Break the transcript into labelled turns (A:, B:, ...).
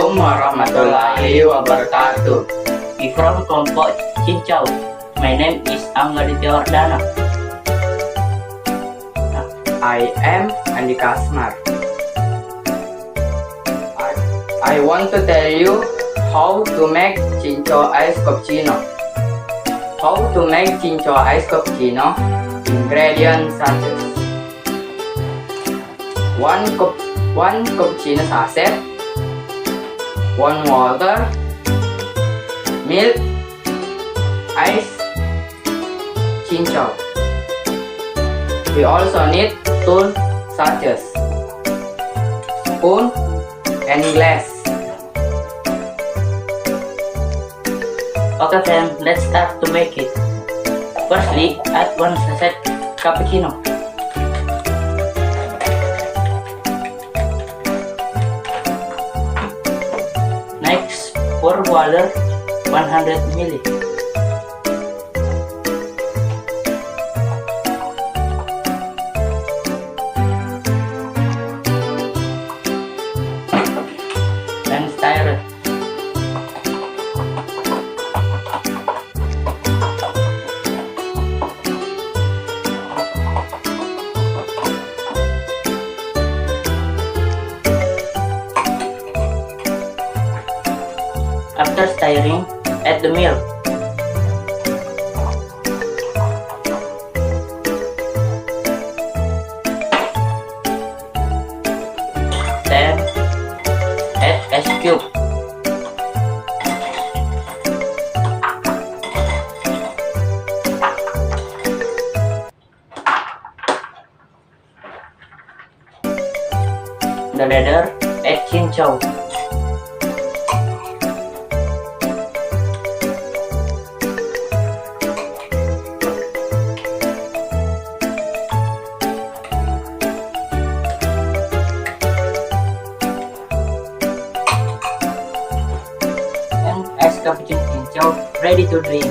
A: Assalamualaikum warahmatullahi wabarakatuh.
B: We from kelompok Cincau. My name is Anggaditya Wardana.
A: I am Andika Asmar. I want to tell you how to make Cincau ice cappuccino. How to make Cincau ice cappuccino? Ingredients such as 1 cappuccino sachet, 1 water, milk, ice, Cincau. We also need tools such as spoon and glass.
B: Okay then, let's start to make it. Firstly, add 1 sachet cappuccino. Next, pour water 100 ml. And stir it. After stirring, add the milk. Then add ice cube. The latter add Cincau. Ice cappuccino Cincau ready to drink.